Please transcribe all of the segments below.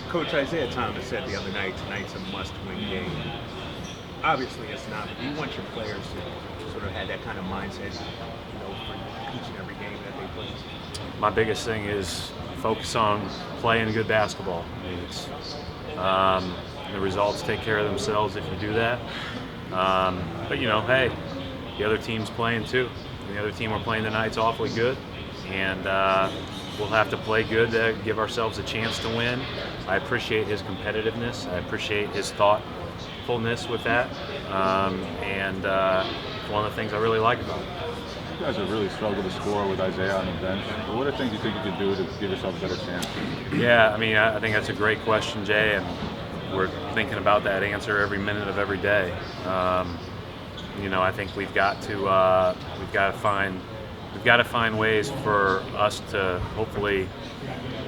Coach Isaiah Thomas said the other night, tonight's a must-win game. Obviously it's not, but do you want your players to sort of have that kind of mindset, for each and every game that they play? My biggest thing is focus on playing good basketball. I mean, the results take care of themselves if you do that. But hey, the other team's playing too. The other team we're playing tonight's awfully good, and we'll have to play good to give ourselves a chance to win. I appreciate his competitiveness. I appreciate his thoughtfulness with that, and one of the things I really like about him. You guys have really struggled to score with Isaiah on the bench. What are things you think you could do to give yourself a better chance? Yeah, I mean, I think that's a great question, Jay, and we're thinking about that answer every minute of every day. I think we've got to find ways for us to hopefully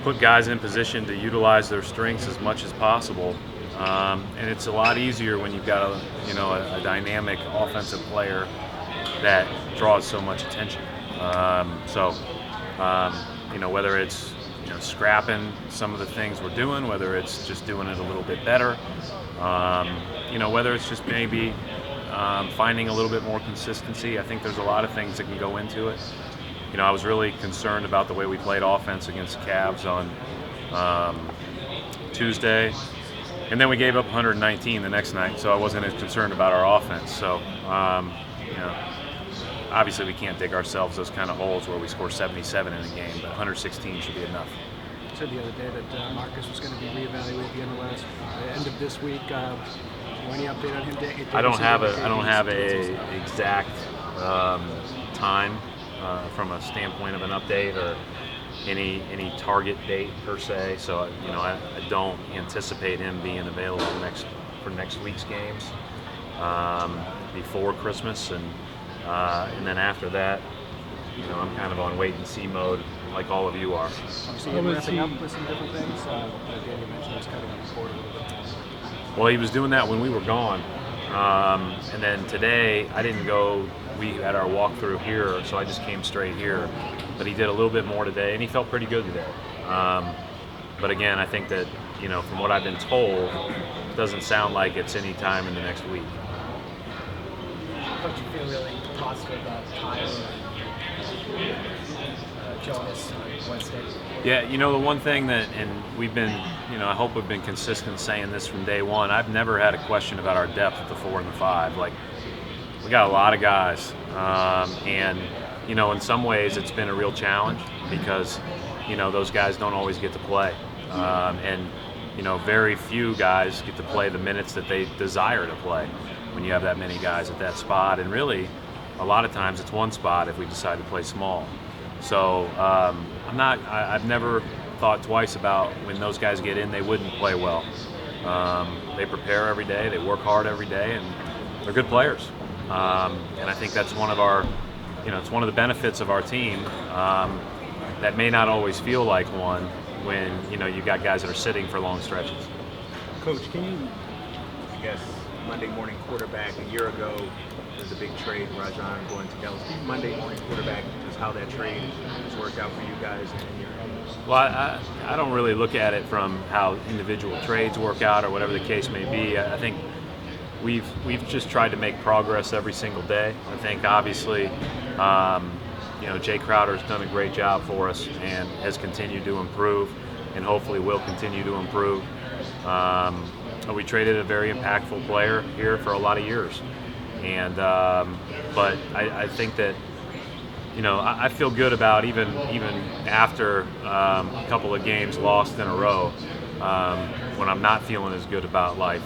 put guys in position to utilize their strengths as much as possible. And it's a lot easier when you've got a dynamic offensive player that draws so much attention. Whether it's scrapping some of the things we're doing, whether it's just doing it a little bit better, whether it's just maybe finding a little bit more consistency. I think there's a lot of things that can go into it. I was really concerned about the way we played offense against the Cavs on Tuesday, and then we gave up 119 the next night, so I wasn't as concerned about our offense. So, obviously we can't dig ourselves those kind of holes where we score 77 in a game, but 116 should be enough. You said the other day that Marcus was going to be reevaluated at the end of this week. Any update on him? I don't have a exact time from a standpoint of an update or any target date per se. So I don't anticipate him being available for next week's games before Christmas, and then after that, I'm kind of on wait and see mode, like all of you are. You see him wrapping up with some different things. Again, you mentioned he was cutting on the court a little bit. Well, he was doing that when we were gone, and then today I didn't go. We had our walkthrough here, so I just came straight here. But he did a little bit more today, and he felt pretty good today. But again, I think that from what I've been told, it doesn't sound like it's any time in the next week. Don't you feel really positive about Tyler and Jonas on Wednesday? Yeah, the one thing that, and we've been, I hope we've been consistent saying this from day one, I've never had a question about our depth at the 4 and the 5. Like, we got a lot of guys, and in some ways it's been a real challenge because those guys don't always get to play, and very few guys get to play the minutes that they desire to play when you have that many guys at that spot. And really, a lot of times it's one spot if we decide to play small. So I've never thought twice about when those guys get in, they wouldn't play well. They prepare every day, they work hard every day, and they're good players. And I think that's one of our, it's one of the benefits of our team that may not always feel like one when, you got guys that are sitting for long stretches. Coach, can you, Monday morning quarterback a year ago, there's a big trade, Rajon going to Dallas. Monday morning quarterback, just how that trade has worked out for you guys and your Well, I don't really look at it from how individual trades work out or whatever the case may be. I think we've just tried to make progress every single day. I think obviously, Jay Crowder's done a great job for us and has continued to improve, and hopefully will continue to improve. We traded a very impactful player here for a lot of years, and but I think that I feel good about even after a couple of games lost in a row. When I'm not feeling as good about life,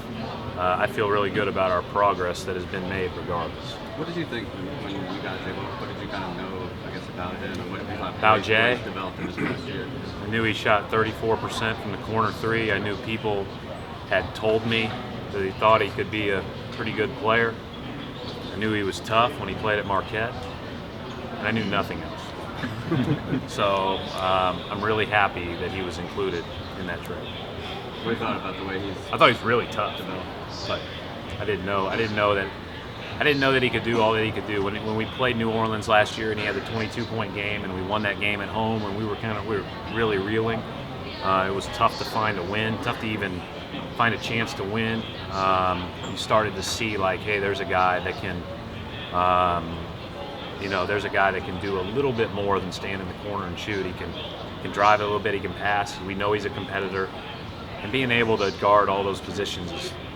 I feel really good about our progress that has been made regardless. What did you think when you got Jay? What did you kind of know, about him? And what did you thought about Jay? Developed in his first year? I knew he shot 34% from the corner three. I knew people had told me that he thought he could be a pretty good player. I knew he was tough when he played at Marquette, and I knew nothing else. So I'm really happy that he was included in that trade. What you thought about the way he's? I thought he was really tough, but I didn't know that he could do all that he could do. When we played New Orleans last year and he had the 22-point game and we won that game at home, and we were really reeling. It was tough to find a win, tough to even find a chance to win. You started to see like, hey, there's a guy that can, there's a guy that can do a little bit more than stand in the corner and shoot. He can drive a little bit, he can pass. We know he's a competitor. And being able to guard all those positions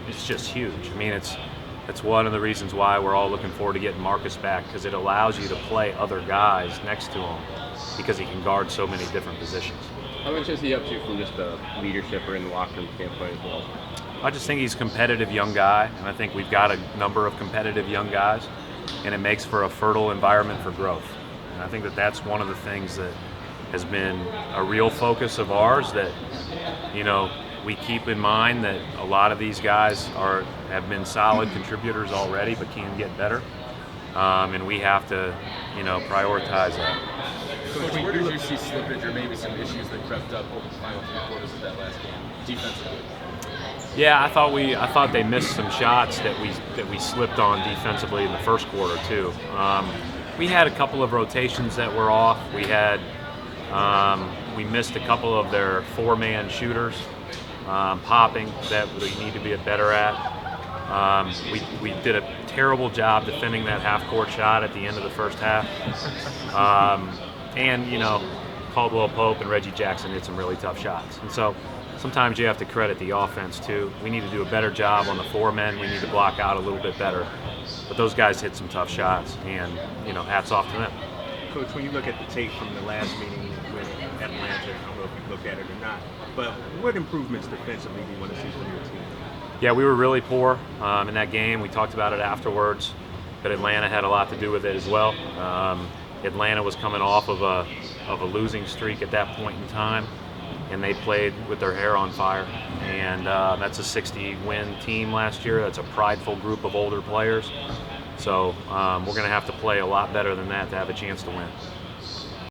is just huge. I mean, it's one of the reasons why we're all looking forward to getting Marcus back, because it allows you to play other guys next to him because he can guard so many different positions. How much is he up to from just a leadership or in the locker room standpoint as well? I just think he's a competitive young guy, and I think we've got a number of competitive young guys, and it makes for a fertile environment for growth. And I think that that's one of the things that has been a real focus of ours, that, we keep in mind that a lot of these guys have been solid contributors already, but can get better, and we have to, prioritize that. Coach, where did you see slippage or maybe some issues that crept up over the final 3 quarters of that last game defensively? Yeah, I thought they missed some shots that we slipped on defensively in the first quarter too. We had a couple of rotations that were off. We missed a couple of their 4-man shooters popping that we need to be better at. We did a terrible job defending that half-court shot at the end of the first half. And Caldwell Pope and Reggie Jackson hit some really tough shots. And so sometimes you have to credit the offense too. We need to do a better job on the 4-men. We need to block out a little bit better. But those guys hit some tough shots, and hats off to them. Coach, when you look at the tape from the last meeting with Atlanta, I don't know if you looked at it or not, but what improvements defensively do you want to see from your team? Yeah, we were really poor in that game. We talked about it afterwards, but Atlanta had a lot to do with it as well. Atlanta was coming off of a losing streak at that point in time, and they played with their hair on fire. And that's a 60-win team last year. That's a prideful group of older players. So we're going to have to play a lot better than that to have a chance to win.